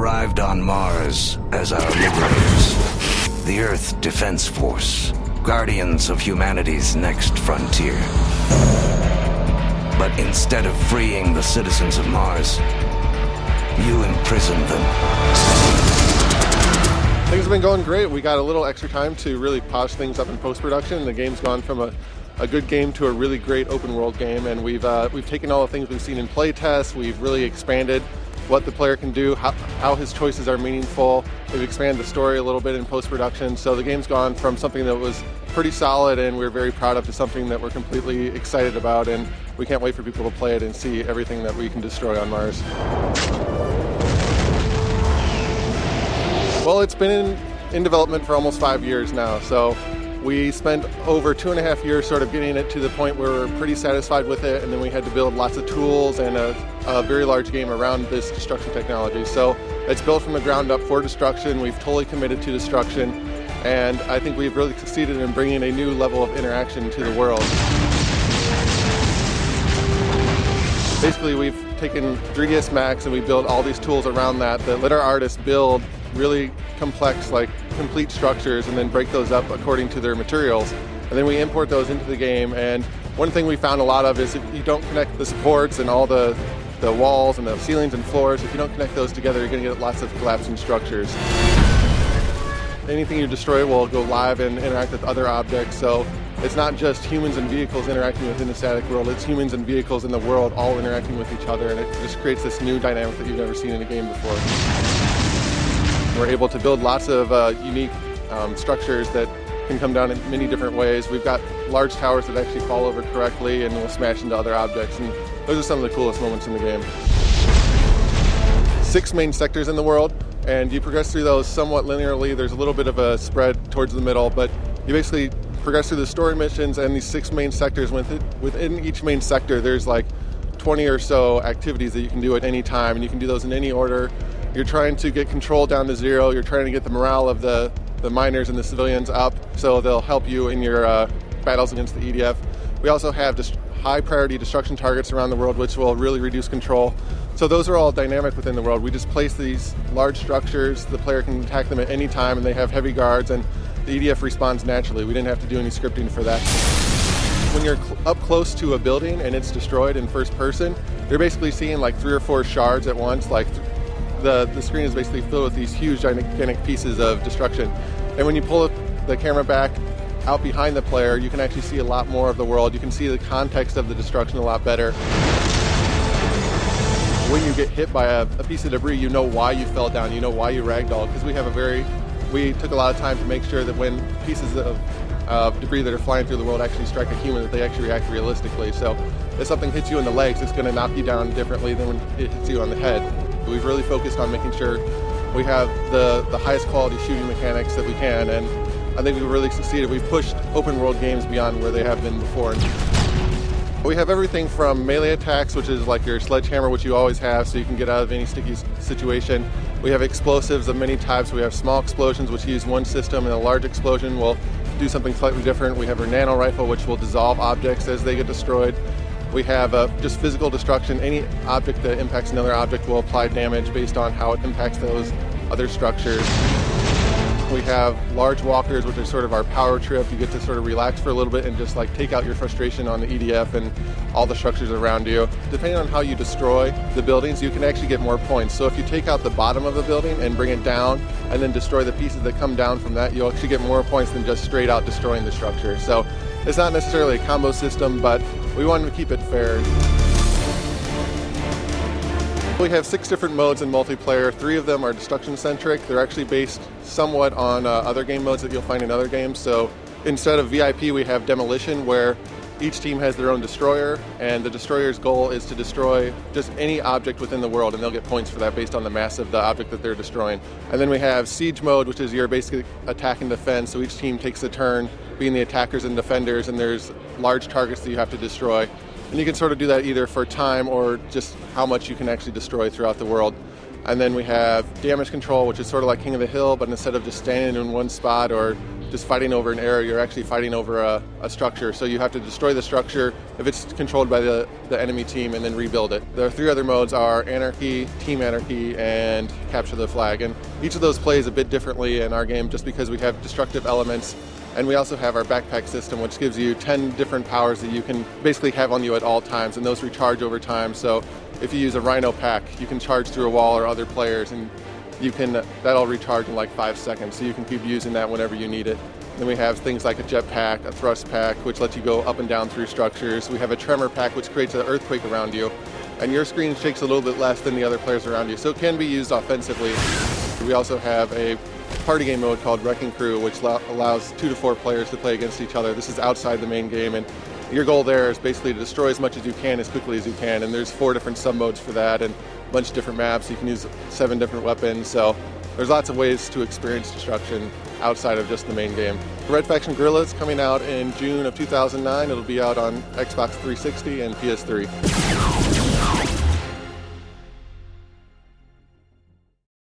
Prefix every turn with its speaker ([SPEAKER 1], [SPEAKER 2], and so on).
[SPEAKER 1] arrived on Mars as our liberators. The Earth Defense Force, guardians of humanity's next frontier. But instead of freeing the citizens of Mars, you imprisoned them.
[SPEAKER 2] Things have been going great. We got a little extra time to really polish things up in post-production. The game's gone from a good game to a really great open world game, and we've taken all the things we've seen in play tests. We've really expanded what the player can do, how his choices are meaningful. We've expanded the story a little bit in post-production. So the game's gone from something that was pretty solid and we're very proud of to something that we're completely excited about, and we can't wait for people to play it and see everything that we can destroy on Mars. Well, it's been in development for almost 5 years now, so we spent over 2.5 years sort of getting it to the point where we're pretty satisfied with it, and then we had to build lots of tools and a very large game around this destruction technology. So it's built from the ground up for destruction. We've totally committed to destruction, and I think we've really succeeded in bringing a new level of interaction to the world. Basically, we've taken 3ds Max and we built all these tools around that let our artists build really complex, like complete structures, and then break those up according to their materials. And then we import those into the game. And one thing we found a lot of is if you don't connect the supports and all the walls and the ceilings and floors, if you don't connect those together, you're going to get lots of collapsing structures. Anything you destroy will go live and interact with other objects. So it's not just humans and vehicles interacting within the static world, it's humans and vehicles in the world all interacting with each other, and it just creates this new dynamic that you've never seen in a game before. We're able to build lots of unique structures that can come down in many different ways. We've got large towers that actually fall over correctly and will smash into other objects, and those are some of the coolest moments in the game. 6 main sectors in the world, and you progress through those somewhat linearly. There's a little bit of a spread towards the middle, but you basically progress through the story missions and these 6 main sectors. Within each main sector, there's like 20 or so activities that you can do at any time, and you can do those in any order. You're trying to get control down to 0. You're trying to get the morale of the miners and the civilians up so they'll help you in your battles against the EDF. We also have high priority destruction targets around the world, which will really reduce control. So those are all dynamic within the world. We just place these large structures. The player can attack them at any time, and they have heavy guards, and the EDF responds naturally. We didn't have to do any scripting for that. When you're up close to a building and it's destroyed in first person, you're basically seeing like 3 or 4 shards at once. Like the screen is basically filled with these huge gigantic pieces of destruction. And when you pull the camera back out behind the player, you can actually see a lot more of the world. You can see the context of the destruction a lot better. When you get hit by a piece of debris, you know why you fell down, you know why you ragdolled, because we took a lot of time to make sure that when pieces of debris that are flying through the world actually strike a human, that they actually react realistically. So if something hits you in the legs, it's going to knock you down differently than when it hits you on the head. We've really focused on making sure we have the highest quality shooting mechanics that we can, and I think we've really succeeded. We've pushed open world games beyond where they have been before. We have everything from melee attacks, which is like your sledgehammer, which you always have, so you can get out of any sticky situation. We have explosives of many types. We have small explosions, which use one system, and a large explosion will do something slightly different. We have our nano rifle, which will dissolve objects as they get destroyed. We have just physical destruction. Any object that impacts another object will apply damage based on how it impacts those other structures. We have large walkers, which are sort of our power trip. You get to sort of relax for a little bit and just like take out your frustration on the EDF and all the structures around you. Depending on how you destroy the buildings, you can actually get more points. So if you take out the bottom of the building and bring it down and then destroy the pieces that come down from that, you'll actually get more points than just straight out destroying the structure. So it's not necessarily a combo system, but we wanted to keep it fair. We have 6 different modes in multiplayer. 3 of them are destruction-centric. They're actually based somewhat on other game modes that you'll find in other games. So instead of VIP, we have demolition, where each team has their own destroyer, and the destroyer's goal is to destroy just any object within the world, and they'll get points for that based on the mass of the object that they're destroying. And then we have siege mode, which is your basic attack and defense. So each team takes a turn being the attackers and defenders, and there's large targets that you have to destroy. And you can sort of do that either for time or just how much you can actually destroy throughout the world. And then we have damage control, which is sort of like King of the Hill, but instead of just standing in one spot or just fighting over an area. You're actually fighting over a structure. So you have to destroy the structure if it's controlled by the enemy team and then rebuild it. The 3 other modes are Anarchy, Team Anarchy, and Capture the Flag. And each of those plays a bit differently in our game just because we have destructive elements. And we also have our backpack system, which gives you 10 different powers that you can basically have on you at all times, and those recharge over time. So if you use a Rhino pack, you can charge through a wall or other players, and that'll recharge in like 5 seconds, so you can keep using that whenever you need it. Then we have things like a jet pack, a thrust pack, which lets you go up and down through structures. We have a tremor pack, which creates an earthquake around you, and your screen shakes a little bit less than the other players around you, so it can be used offensively. We also have a party game mode called Wrecking Crew, which allows 2 to 4 players to play against each other. This is outside the main game, and your goal there is basically to destroy as much as you can as quickly as you can, and there's 4 different sub-modes for that and a bunch of different maps. You can use 7 different weapons, so there's lots of ways to experience destruction outside of just the main game. Red Faction Guerrilla is coming out in June of 2009. It'll be out on Xbox 360 and PS3.